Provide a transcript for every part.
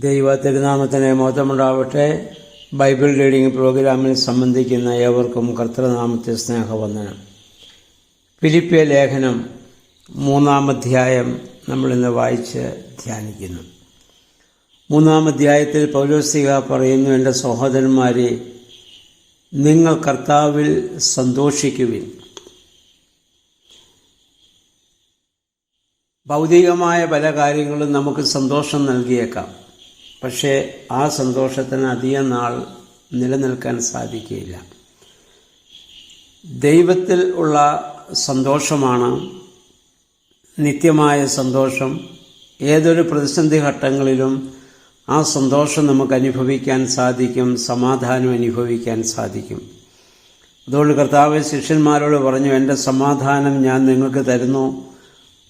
ദൈവ തിരുനാമത്തിന് മഹത്വമുണ്ടാവട്ടെ. Bible reading പ്രോഗ്രാമിൽ സംബന്ധിക്കുന്ന ഏവർക്കും കർത്തൃനാമത്തെ സ്നേഹവന്ദനം. ഫിലിപ്പിയ ലേഖനം 3-ാം അധ്യായം നമ്മളിന്ന് വായിച്ച് ധ്യാനിക്കുന്നു. 3-ാം അധ്യായത്തിൽ പൗലോസ്ലീഹ പറയുന്നു, എൻ്റെ സഹോദരന്മാരെ, നിങ്ങൾ കർത്താവിൽ സന്തോഷിക്കുവിൻ. ഭൗതികമായ പല കാര്യങ്ങളും നമുക്ക് സന്തോഷം നൽകിയേക്കാം. പക്ഷേ ആ സന്തോഷത്തിന് അധികം നാൾ നിലനിൽക്കാൻ സാധിക്കുകയില്ല. ദൈവത്തിൽ ഉള്ള സന്തോഷമാണ് നിത്യമായ സന്തോഷം. ഏതൊരു പ്രതിസന്ധി ഘട്ടങ്ങളിലും ആ സന്തോഷം നമുക്ക് അനുഭവിക്കാൻ സാധിക്കും, സമാധാനം അനുഭവിക്കാൻ സാധിക്കും. അതുകൊണ്ട് കർത്താവ് ശിഷ്യന്മാരോട് പറഞ്ഞു, എൻ്റെ സമാധാനം ഞാൻ നിങ്ങൾക്ക് തരുന്നു,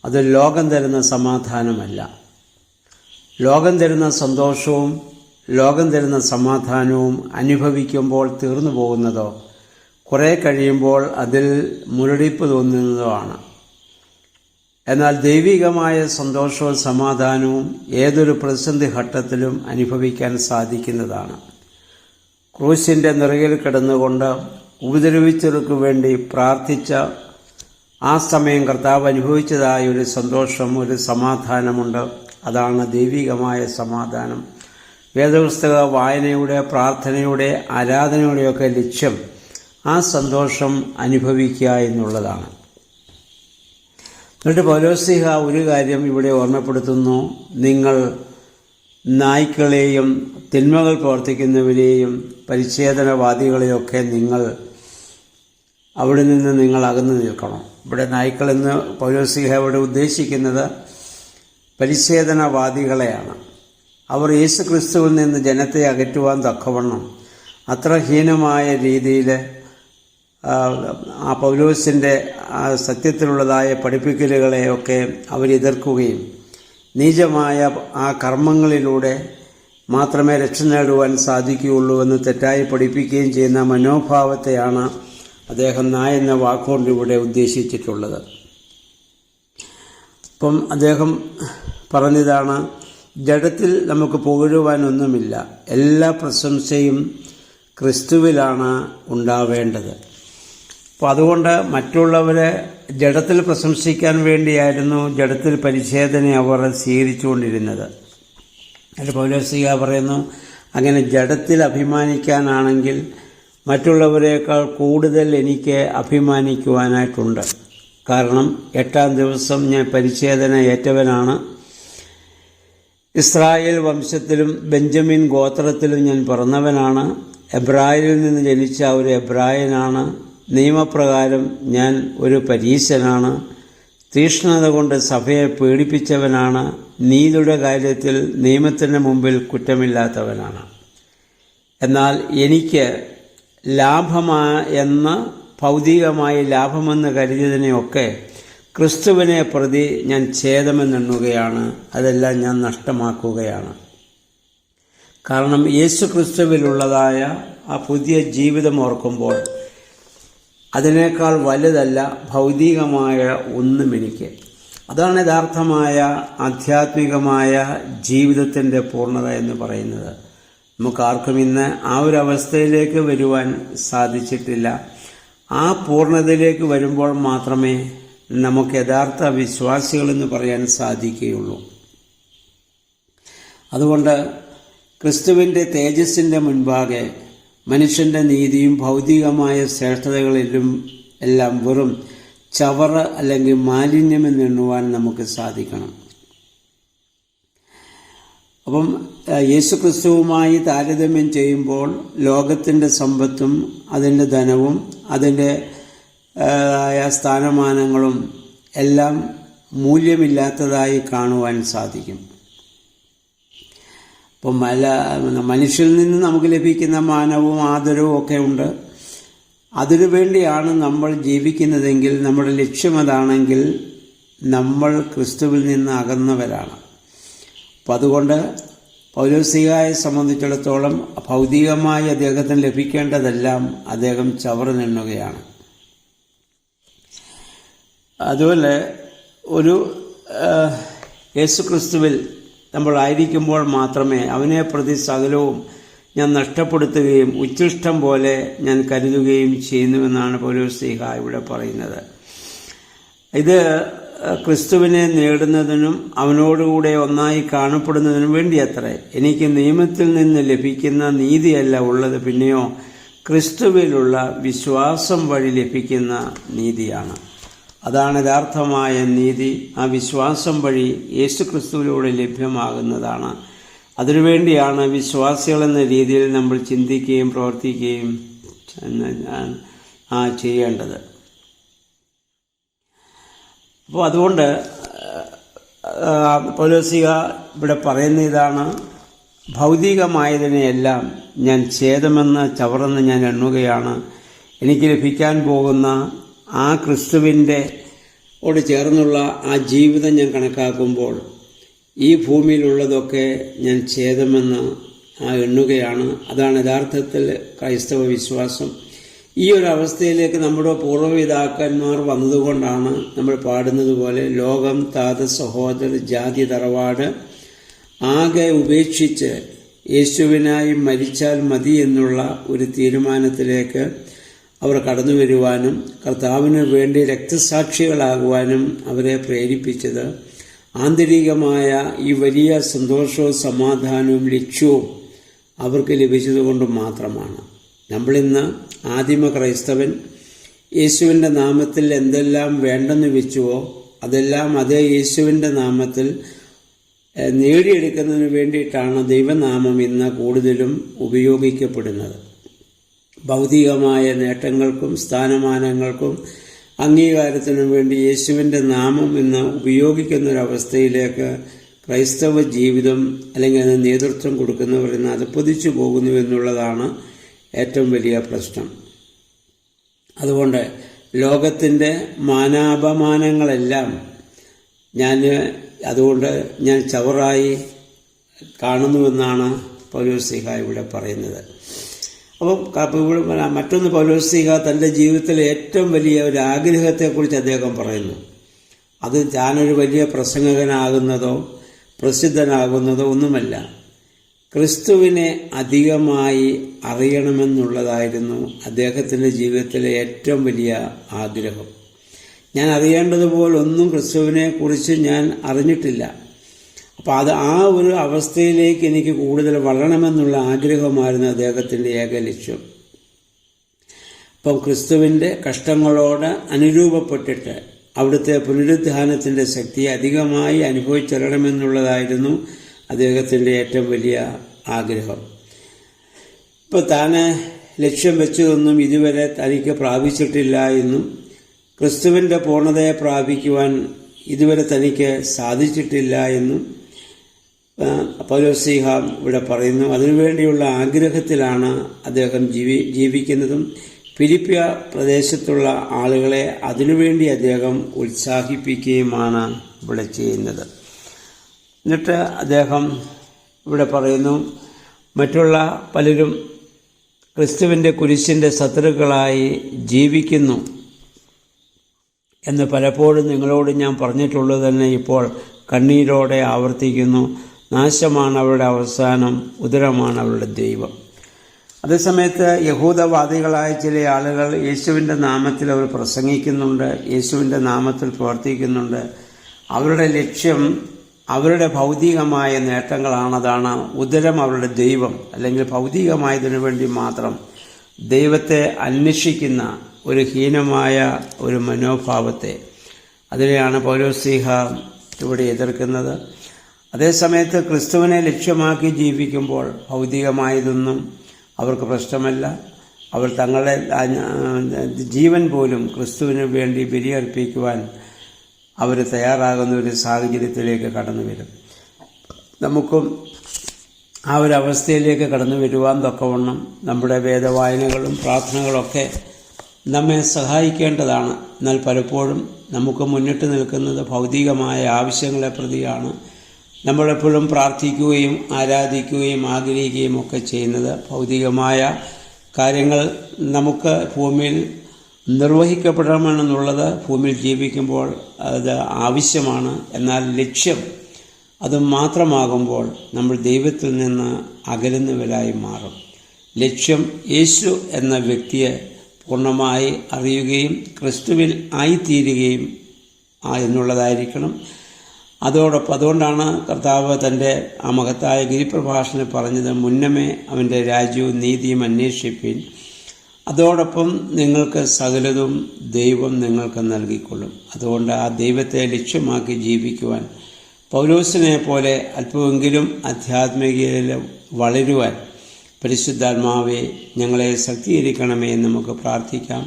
അത് ലോകം തരുന്ന സമാധാനമല്ല. ലോകം തരുന്ന സന്തോഷവും ലോകം തരുന്ന സമാധാനവും അനുഭവിക്കുമ്പോൾ തീർന്നു പോകുന്നതോ കുറേ കഴിയുമ്പോൾ അതിൽ മുരടിപ്പ് തോന്നുന്നതോ ആണ്. എന്നാൽ ദൈവികമായ സന്തോഷവും സമാധാനവും ഏതൊരു പ്രതിസന്ധി ഘട്ടത്തിലും അനുഭവിക്കാൻ സാധിക്കുന്നതാണ്. ക്രൂശിൻ്റെ നിറകിൽ കിടന്നുകൊണ്ട് ഉപദ്രവിച്ചവർക്ക് വേണ്ടി പ്രാർത്ഥിച്ച ആ സമയം കർത്താവ് അനുഭവിച്ചതായ ഒരു സന്തോഷം, ഒരു സമാധാനമുണ്ട്. അതാണ് ദൈവികമായ സമാധാനം. വേദപുസ്തക വായനയുടെ, പ്രാർത്ഥനയുടെ, ആരാധനയുടെയൊക്കെ ലക്ഷ്യം ആ സന്തോഷം അനുഭവിക്കുക എന്നുള്ളതാണ്. എന്നിട്ട് പൗലോസ്ലീഹ ഒരു കാര്യം ഇവിടെ ഓർമ്മപ്പെടുത്തുന്നു, നിങ്ങൾ നായ്ക്കളെയും തിന്മകൾ പ്രവർത്തിക്കുന്നവരെയും പരിച്ഛേദനവാദികളെയൊക്കെ അവിടെ നിന്ന് നിങ്ങൾ അകന്നു നിൽക്കണം. ഇവിടെ നായ്ക്കളെന്ന് പൗലോസ്ലീഹ ഇവിടെ ഉദ്ദേശിക്കുന്നത് പരിച്ഛേദനവാദികളെയാണ്. അവർ യേശുക്രിസ്തുവിൽ നിന്ന് ജനത്തെ അകറ്റുവാൻ തക്കവണ്ണം അത്ര ഹീനമായ രീതിയിൽ ആ പൗലോസിൻ്റെ സത്യത്തിലുള്ളതായ പഠിപ്പിക്കലുകളെയൊക്കെ അവരെതിർക്കുകയും നീചമായ ആ കർമ്മങ്ങളിലൂടെ മാത്രമേ രക്ഷ നേടുവാൻ സാധിക്കുകയുള്ളൂ എന്ന് തെറ്റായി പഠിപ്പിക്കുകയും ചെയ്യുന്ന മനോഭാവത്തെയാണ് അദ്ദേഹം നായ എന്ന വാക്കുകൊണ്ട് ഇവിടെ ഉദ്ദേശിച്ചിട്ടുള്ളത്. അപ്പം അദ്ദേഹം പറഞ്ഞതാണ്, ജഡത്തിൽ നമുക്ക് പുകഴുവാനൊന്നുമില്ല, എല്ലാ പ്രശംസയും ക്രിസ്തുവിലാണ് ഉണ്ടാവേണ്ടത്. അപ്പോൾ അതുകൊണ്ട് മറ്റുള്ളവരെ ജഡത്തിൽ പ്രശംസിക്കാൻ വേണ്ടിയായിരുന്നു ജഡത്തിൽ പരിച്ഛേദന അവർ സ്വീകരിച്ചുകൊണ്ടിരുന്നത്. അതിൽ പൗലോസ്ലീഹ പറയുന്നു, അങ്ങനെ ജഡത്തിൽ അഭിമാനിക്കാനാണെങ്കിൽ മറ്റുള്ളവരെക്കാൾ കൂടുതൽ എനിക്ക് അഭിമാനിക്കുവാനായിട്ടുണ്ട്. കാരണം 8-ാം ദിവസം ഞാൻ പരിച്ഛേദന ഏറ്റവനാണ്. ഇസ്രായേൽ വംശത്തിലും ബെഞ്ചമിൻ ഗോത്രത്തിലും ഞാൻ പിറന്നവനാണ്. എബ്രായരിൽ നിന്ന് ജനിച്ച ഒരു എബ്രായനാണ്. നിയമപ്രകാരം ഞാൻ ഒരു പരീശനാണ്. തീക്ഷ്ണത കൊണ്ട് സഭയെ പീഡിപ്പിച്ചവനാണ്. നീതിയുടെ കാര്യത്തിൽ നിയമത്തിന് മുമ്പിൽ കുറ്റമില്ലാത്തവനാണ്. എന്നാൽ എനിക്ക് ഭൗതികമായ ലാഭമെന്ന് കരുതിയതിനെയൊക്കെ ക്രിസ്തുവിനെ പ്രതി ഞാൻ ഛേദമെന്നെണ്ണുകയാണ്. അതെല്ലാം ഞാൻ നഷ്ടമാക്കുകയാണ്. കാരണം യേശു ക്രിസ്തുവിലുള്ളതായ ആ പുതിയ ജീവിതം ഓർക്കുമ്പോൾ അതിനേക്കാൾ വലുതല്ല ഭൗതികമായ ഒന്നും എനിക്ക്. അതാണ് യഥാർത്ഥമായ ആധ്യാത്മികമായ ജീവിതത്തിൻ്റെ പൂർണ്ണത എന്ന് പറയുന്നത്. നമുക്കാർക്കും ഇന്ന് ആ ഒരു അവസ്ഥയിലേക്ക് വരുവാൻ സാധിച്ചിട്ടില്ല. ആ പൂർണ്ണതയിലേക്ക് വരുമ്പോൾ മാത്രമേ നമുക്ക് യഥാർത്ഥ വിശ്വാസികളെന്ന് പറയാൻ സാധിക്കുകയുള്ളൂ. അതുകൊണ്ട് ക്രിസ്തുവിൻ്റെ തേജസ്സിൻ്റെ മുൻപാകെ മനുഷ്യൻ്റെ നീതിയും ഭൗതികമായ ശ്രേഷ്ഠതകളിലും എല്ലാം വെറും ചവറ് അല്ലെങ്കിൽ മാലിന്യമെന്നെണ്ണുവാൻ നമുക്ക് സാധിക്കണം. അപ്പം യേശുക്രിസ്തുവുമായി താരതമ്യം ചെയ്യുമ്പോൾ ലോകത്തിൻ്റെ സമ്പത്തും അതിൻ്റെ ധനവും അതിൻ്റെ സ്ഥാനമാനങ്ങളും എല്ലാം മൂല്യമില്ലാത്തതായി കാണുവാൻ സാധിക്കും. അപ്പം മനുഷ്യരിൽ നിന്ന് നമുക്ക് ലഭിക്കുന്ന മാനവും ആദരവും ഒക്കെ ഉണ്ട്. അതിനു വേണ്ടിയാണ് നമ്മൾ ജീവിക്കുന്നതെങ്കിൽ, നമ്മുടെ ലക്ഷ്യം അതാണെങ്കിൽ നമ്മൾ ക്രിസ്തുവിൽ നിന്ന് അകന്നവരാണ്. അപ്പം അതുകൊണ്ട് പൗലോസ്ലീഹയെ സംബന്ധിച്ചിടത്തോളം ഭൗതികമായി അദ്ദേഹത്തിന് ലഭിക്കേണ്ടതെല്ലാം അദ്ദേഹം ചവറുനെണ്ണുകയാണ്. അതുപോലെ ഒരു യേശുക്രിസ്തുവിൽ നമ്മളായിരിക്കുമ്പോൾ മാത്രമേ അവനെ പ്രതി സകലവും ഞാൻ നഷ്ടപ്പെടുത്തുകയും ഉച്ഛിഷ്ടം പോലെ ഞാൻ കരുതുകയും ചെയ്യുന്നുവെന്നാണ് പൗലോസ്ലീഹ ഇവിടെ പറയുന്നത്. ഇത് ക്രിസ്തുവിനെ നേടുന്നതിനും അവനോടുകൂടെ ഒന്നായി കാണപ്പെടുന്നതിനും വേണ്ടിയത്രേ. എനിക്ക് നിയമത്തിൽ നിന്ന് ലഭിക്കുന്ന നീതിയല്ല ഉള്ളത്, പിന്നെയോ ക്രിസ്തുവിലുള്ള വിശ്വാസം വഴി ലഭിക്കുന്ന നീതിയാണ്. അതാണ് യഥാർത്ഥമായ നീതി. ആ വിശ്വാസം വഴി യേശുക്രിസ്തുവിലൂടെ ലഭ്യമാകുന്നതാണ്. അതിനുവേണ്ടിയാണ് വിശ്വാസികളെന്ന രീതിയിൽ നമ്മൾ ചിന്തിക്കുകയും പ്രവർത്തിക്കുകയും ചെയ്യേണ്ടത്. അപ്പോൾ അതുകൊണ്ട് പൗലോസ്ലീഹ ഇവിടെ പറയുന്ന ഇതാണ്: ഭൗതികമായതിനെയെല്ലാം ഞാൻ ഛേദമെന്ന് ചവറെന്ന് ഞാൻ എണ്ണുകയാണ്. എനിക്ക് ലഭിക്കാൻ പോകുന്ന ആ ക്രിസ്തുവിൻ്റെ ഓട് ചേർന്നുള്ള ആ ജീവിതം ഞാൻ കണക്കാക്കുമ്പോൾ ഈ ഭൂമിയിലുള്ളതൊക്കെ ഞാൻ ഛേദമെന്ന് എണ്ണുകയാണ്. അതാണ് യഥാർത്ഥത്തിൽ ക്രൈസ്തവ വിശ്വാസം. ഈ ഒരു അവസ്ഥയിലേക്ക് നമ്മുടെ പൂർവ്വപിതാക്കന്മാർ വന്നതുകൊണ്ടാണ് നമ്മൾ പാടുന്നത് പോലെ ലോകം, താത, സഹോദരർ, ജാതി, തറവാട് ആകെ ഉപേക്ഷിച്ച് യേശുവിനായി മരിച്ചാൽ മതി എന്നുള്ള ഒരു തീരുമാനത്തിലേക്ക് അവർ കടന്നു വരുവാനും കർത്താവിന് വേണ്ടി രക്തസാക്ഷികളാകുവാനും അവരെ പ്രേരിപ്പിച്ചത് ആന്തരികമായ ഈ വലിയ സന്തോഷവും സമാധാനവും ലക്ഷ്യവും അവർക്ക് ലഭിച്ചതുകൊണ്ട് മാത്രമാണ്. നമ്മളിന്ന് ആദിമ ക്രൈസ്തവൻ യേശുവിൻ്റെ നാമത്തിൽ എന്തെല്ലാം വേണ്ടെന്ന് വെച്ചുവോ അതെല്ലാം അതേ യേശുവിൻ്റെ നാമത്തിൽ നേടിയെടുക്കുന്നതിന് വേണ്ടിയിട്ടാണ് ദൈവനാമം ഇന്ന് കൂടുതലും ഉപയോഗിക്കപ്പെടുന്നത്. ഭൗതികമായ നേട്ടങ്ങൾക്കും സ്ഥാനമാനങ്ങൾക്കും അംഗീകാരത്തിനും വേണ്ടി യേശുവിൻ്റെ നാമം ഇന്ന് ഉപയോഗിക്കുന്നൊരവസ്ഥയിലേക്ക് ക്രൈസ്തവ ജീവിതം അല്ലെങ്കിൽ അതിന് നേതൃത്വം കൊടുക്കുന്നവർ ഇന്ന് അധപ്പതിച്ചു പോകുന്നു എന്നുള്ളതാണ് ഏറ്റവും വലിയ പ്രശ്നം. അതുകൊണ്ട് ലോകത്തിൻ്റെ മാനാപമാനങ്ങളെല്ലാം അതുകൊണ്ട് ഞാൻ ചവറായി കാണുന്നുവെന്നാണ് പൗലോസ്ലീഹ ഇവിടെ പറയുന്നത്. അപ്പം ഇവിടെ മറ്റൊന്ന് പൗലോസ്ലീഹ തൻ്റെ ജീവിതത്തിലെ ഏറ്റവും വലിയ ഒരു ആഗ്രഹത്തെക്കുറിച്ച് അദ്ദേഹം പറയുന്നു. അത് താനൊരു വലിയ പ്രസംഗകനാകുന്നതോ പ്രസിദ്ധനാകുന്നതോ ഒന്നുമല്ല, ക്രിസ്തുവിനെ അധികമായി അറിയണമെന്നുള്ളതായിരുന്നു അദ്ദേഹത്തിൻ്റെ ജീവിതത്തിലെ ഏറ്റവും വലിയ ആഗ്രഹം. ഞാൻ അറിയേണ്ടതുപോലൊന്നും ക്രിസ്തുവിനെ കുറിച്ച് ഞാൻ അറിഞ്ഞിട്ടില്ല. അപ്പോൾ ആ ഒരു അവസ്ഥയിലേക്ക് എനിക്ക് കൂടുതൽ വളരണമെന്നുള്ള ആഗ്രഹമായിരുന്നു അദ്ദേഹത്തിൻ്റെ ഏക ലക്ഷ്യം. അപ്പം ക്രിസ്തുവിൻ്റെ കഷ്ടങ്ങളോട് അനുരൂപപ്പെട്ടിട്ട് അവിടുത്തെ പുനരുദ്ധാനത്തിൻ്റെ ശക്തിയെ അധികമായി അനുഭവിച്ചറിയണമെന്നുള്ളതായിരുന്നു അദ്ദേഹത്തിൻ്റെ ഏറ്റവും വലിയ ആഗ്രഹം. ഇപ്പോൾ താന് ലക്ഷ്യം വെച്ചതൊന്നും ഇതുവരെ തനിക്ക് പ്രാപിച്ചിട്ടില്ല എന്നും ക്രിസ്തുവിൻ്റെ പൂർണ്ണതയെ പ്രാപിക്കുവാൻ ഇതുവരെ തനിക്ക് സാധിച്ചിട്ടില്ല എന്നും പൗലോസ്ലീഹ ഇവിടെ പറയുന്നു. അതിനുവേണ്ടിയുള്ള ആഗ്രഹത്തിലാണ് അദ്ദേഹം ജീവിക്കുന്നതും ഫിലിപ്പിയ പ്രദേശത്തുള്ള ആളുകളെ അതിനുവേണ്ടി അദ്ദേഹം ഉത്സാഹിപ്പിക്കുകയുമാണ് ഇവിടെ ചെയ്യുന്നത്. എന്നിട്ട് അദ്ദേഹം ഇവിടെ പറയുന്നു, മറ്റുള്ള പലരും ക്രിസ്തുവിൻ്റെ കുരിശിൻ്റെ ശത്രുക്കളായി ജീവിക്കുന്നു എന്ന് പലപ്പോഴും നിങ്ങളോട് ഞാൻ പറഞ്ഞിട്ടുള്ളത് തന്നെ ഇപ്പോൾ കണ്ണീരോടെ ആവർത്തിക്കുന്നു. നാശമാണ് അവരുടെ അവസാനം, ഉദരമാണ് അവരുടെ ദൈവം. അതേസമയത്ത് യഹൂദവാദികളായ ചില ആളുകൾ യേശുവിൻ്റെ നാമത്തിൽ അവർ പ്രസംഗിക്കുന്നുണ്ട്, യേശുവിൻ്റെ നാമത്തിൽ പ്രവർത്തിക്കുന്നുണ്ട്. അവരുടെ ലക്ഷ്യം അവരുടെ ഭൗതികമായ നേട്ടങ്ങളാണ്. അതാണ് ഉദരം അവരുടെ ദൈവം, അല്ലെങ്കിൽ ഭൗതികമായതിനു വേണ്ടി മാത്രം ദൈവത്തെ അന്വേഷിക്കുന്ന ഒരു ഹീനമായ ഒരു മനോഭാവത്തെ, അതിനെയാണ് പൗലോസ്ലീഹ ഇവിടെ എതിർക്കുന്നത്. അതേസമയത്ത് ക്രിസ്തുവിനെ ലക്ഷ്യമാക്കി ജീവിക്കുമ്പോൾ ഭൗതികമായതൊന്നും അവർക്ക് പ്രശ്നമല്ല. അവർ തങ്ങളുടെ ജീവൻ പോലും ക്രിസ്തുവിന് വേണ്ടി ബലിയർപ്പിക്കുവാൻ അവർ തയ്യാറാകുന്ന ഒരു സാഹചര്യത്തിലേക്ക് കടന്നു വരും. നമുക്കും ആ ഒരു അവസ്ഥയിലേക്ക് കടന്നു വരുവാൻ തക്കവണ്ണം നമ്മുടെ വേദവായനകളും പ്രാർത്ഥനകളൊക്കെ നമ്മെ സഹായിക്കേണ്ടതാണ്. എന്നാൽ പലപ്പോഴും നമുക്ക് മുന്നിട്ട് നിൽക്കുന്നത് ഭൗതികമായ ആവശ്യങ്ങളെ പ്രതിയാണ്. നമ്മളെപ്പോഴും പ്രാർത്ഥിക്കുകയും ആരാധിക്കുകയും ആഗ്രഹിക്കുകയും ഒക്കെ ചെയ്യുന്നത് ഭൗതികമായ കാര്യങ്ങൾ നമുക്ക് ഭൂമിയിൽ നിർവഹിക്കപ്പെടണമെന്നുള്ളത് ഭൂമിയിൽ ജീവിക്കുമ്പോൾ അത് ആവശ്യമാണ്. എന്നാൽ ലക്ഷ്യം അത് മാത്രമാകുമ്പോൾ നമ്മൾ ദൈവത്തിൽ നിന്ന് അകലുന്നവരായി മാറും. ലക്ഷ്യം യേശു എന്ന വ്യക്തിയെ പൂർണ്ണമായി അറിയുകയും ക്രിസ്തുവിൽ ആയിത്തീരുകയും എന്നുള്ളതായിരിക്കണം. അതുകൊണ്ടാണ് കർത്താവ് തൻ്റെ ആ മഹത്തായ ഗിരിപ്രഭാഷണത്തിൽ പറഞ്ഞത്, മുന്നമേ അവൻ്റെ രാജ്യവും നീതിയും അന്വേഷിപ്പിൻ, അതോടൊപ്പം നിങ്ങൾക്ക് സകലതും ദൈവം നിങ്ങൾക്ക് നൽകിക്കൊള്ളും. അതുകൊണ്ട് ആ ദൈവത്തെ ലക്ഷ്യമാക്കി ജീവിക്കുവാൻ, പൗലോസിനെ പോലെ അല്പമെങ്കിലും ആധ്യാത്മികതയിൽ വളരുവാൻ പരിശുദ്ധാത്മാവെ ഞങ്ങളെ ശക്തീകരിക്കണമേ എന്ന് നമുക്ക് പ്രാർത്ഥിക്കാം.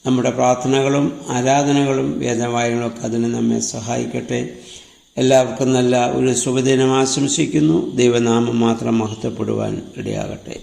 നമ്മുടെ പ്രാർത്ഥനകളും ആരാധനകളും വേദവായനങ്ങളൊക്കെ അതിന് നമ്മെ സഹായിക്കട്ടെ. എല്ലാവർക്കും നല്ല ഒരു ശുഭദിനം ആശംസിക്കുന്നു. ദൈവനാമം മാത്രം മഹത്വപ്പെടുവാൻ ഇടയാകട്ടെ.